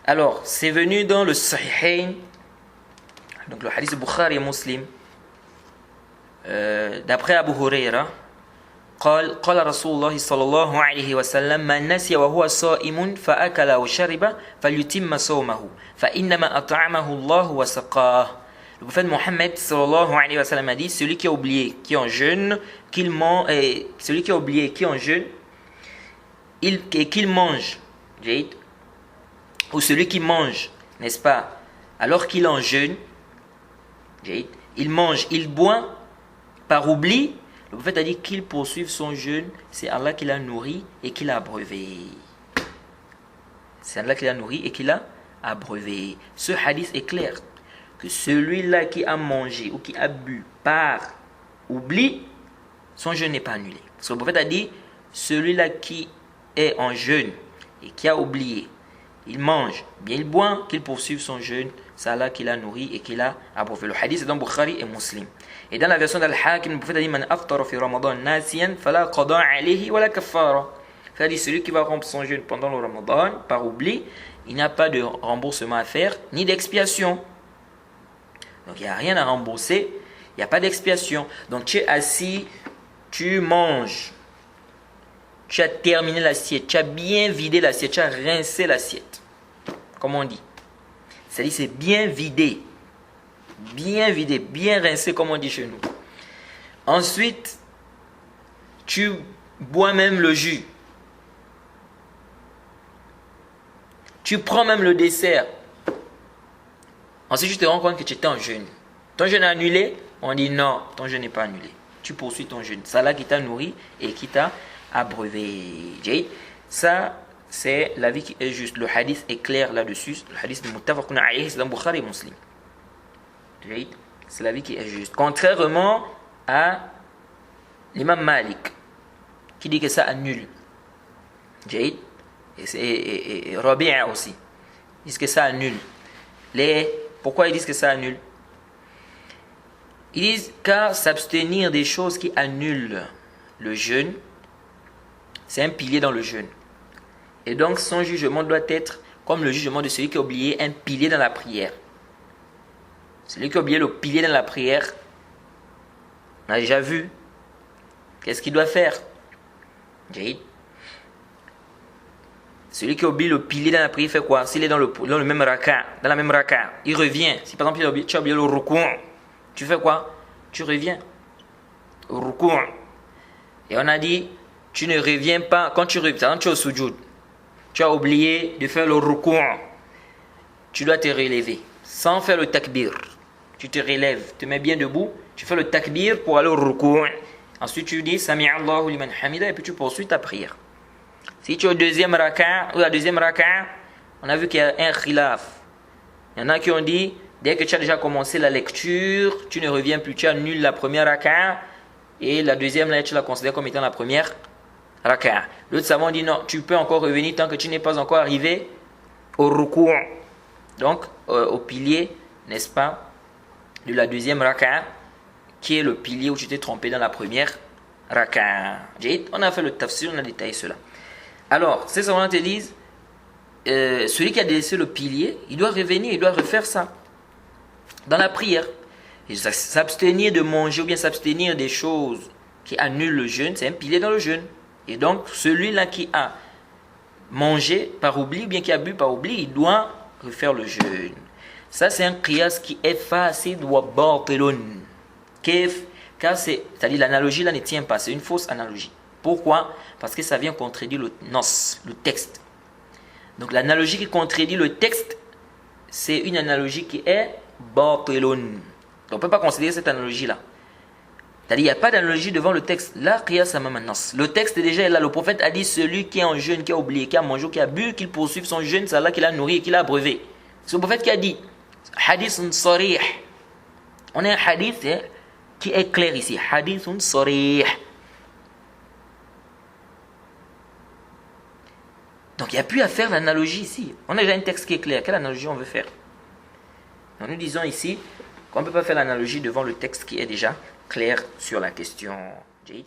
Alors, c'est venu dans le Sahihain, donc le hadith de Bukhari et Muslim, d'après Abu Huraira, قال رسول الله صلى الله عليه وسلم من نسي وهو صائم فأكل وشرب فليتم صومه فإنما أطعمه الله وسقاه. Le prophète Mohammed sallallahu alayhi wa sallam a dit, celui qui a oublié qui est en jeûne, celui qui a oublié qui est en jeûne, qu'il mange, ou celui qui mange, n'est-ce pas, alors qu'il est en jeûne, il mange, il boit par oubli. Le prophète a dit qu'il poursuive son jeûne, c'est Allah qui l'a nourri et qui l'a abreuvé. C'est Allah qui l'a nourri et qui l'a abreuvé. Ce hadith est clair que celui-là qui a mangé ou qui a bu par oubli, son jeûne n'est pas annulé. Parce que le prophète a dit, celui-là qui est en jeûne et qui a oublié, il mange, bien il boit, qu'il poursuive son jeûne, c'est Allah qui l'a nourri et qui l'a abreuvé. Le hadith est dans Bukhari et Muslim. Et dans la version d'Al-Hakim, le prophète a dit, Man aftara fi Ramadan nasiyan fala qada alayhi wala kaffara. C'est-à-dire, celui qui va rompre son jeûne pendant le Ramadan, par oubli, il n'y a pas de remboursement à faire, ni d'expiation. Donc il n'y a rien à rembourser, il n'y a pas d'expiation. Donc tu es assis, tu manges, tu as terminé l'assiette, tu as bien vidé l'assiette, tu as rincé l'assiette. Comme on dit. C'est-à-dire c'est bien vidé, bien rincé comme on dit chez nous. Ensuite, tu bois même le jus. Tu prends même le dessert. Ensuite, tu te rends compte que tu étais en jeûne. Ton jeûne est annulé? On dit non, ton jeûne n'est pas annulé. Tu poursuis ton jeûne. C'est Allah qui t'a nourri et qui t'a abreuvé. Ça, c'est l'avis qui est juste. Le hadith est clair là-dessus. Le hadith de Muttafaqun alayhi, c'est dans Bukhari et Muslim. C'est l'avis qui est juste. Contrairement à l'imam Malik, qui dit que ça annule. Et Rabi'a aussi. Ils disent que ça annule. Pourquoi ils disent que ça annule? Ils disent car s'abstenir des choses qui annulent le jeûne, c'est un pilier dans le jeûne. Et donc son jugement doit être comme le jugement de celui qui a oublié un pilier dans la prière. Celui qui a oublié le pilier dans la prière, on a déjà vu. Qu'est-ce qu'il doit faire? Celui qui oublie le pilier dans la prière fait quoi? S'il est dans le même raka, dans la même raka, il revient. Si par exemple tu as oublié le ruku', tu fais quoi? Tu reviens au ruku'. Et on a dit, tu ne reviens pas quand tu reviens. Par exemple, tu es au sujoud, tu as oublié de faire le ruku', tu dois te relever sans faire le takbir. Tu te relèves, te mets bien debout, tu fais le takbir pour aller au ruku'. Ensuite tu dis Sami'a Allahu liman hamida et puis tu poursuis ta prière. Si tu es au deuxième raka, ou la deuxième raka, on a vu qu'il y a un khilaf. Il y en a qui ont dit, dès que tu as déjà commencé la lecture, tu ne reviens plus, tu annules la première raka, et la deuxième, là, tu la considères comme étant la première raka. L'autre savant dit, non, tu peux encore revenir tant que tu n'es pas encore arrivé au ruku'. Donc, au pilier, n'est-ce pas, de la deuxième raka, qui est le pilier où tu t'es trompé dans la première raka. On a fait le tafsir, on a détaillé cela. Alors, ces savants te disent, celui qui a délaissé le pilier, il doit revenir, il doit refaire ça dans la prière. Et s'abstenir de manger ou bien s'abstenir des choses qui annulent le jeûne, c'est un pilier dans le jeûne. Et donc, celui-là qui a mangé par oubli ou bien qui a bu par oubli, il doit refaire le jeûne. Ça, c'est un qiyas qui est fasid wa batilun. Car c'est-à-dire l'analogie là ne tient pas, c'est une fausse analogie. Pourquoi? Parce que ça vient contredire le nos, le texte. Donc l'analogie qui contredit le texte, c'est une analogie qui est batilun. Donc on ne peut pas considérer cette analogie-là. C'est-à-dire il n'y a pas d'analogie devant le texte. Là, qiyas amama nas. Le texte est déjà là. Le prophète a dit celui qui est en jeûne, qui a oublié, qui a mangé, qui a bu, qu'il poursuive son jeûne, c'est Allah qui l'a nourri et qui l'a abreuvé. C'est le prophète qui a dit. Hadith sarih. On a un hadith qui est clair ici. Hadith sarih. Donc il n'y a plus à faire l'analogie ici. On a déjà un texte qui est clair. Quelle analogie on veut faire? Donc, nous disons ici qu'on ne peut pas faire l'analogie devant le texte qui est déjà clair sur la question. Jade.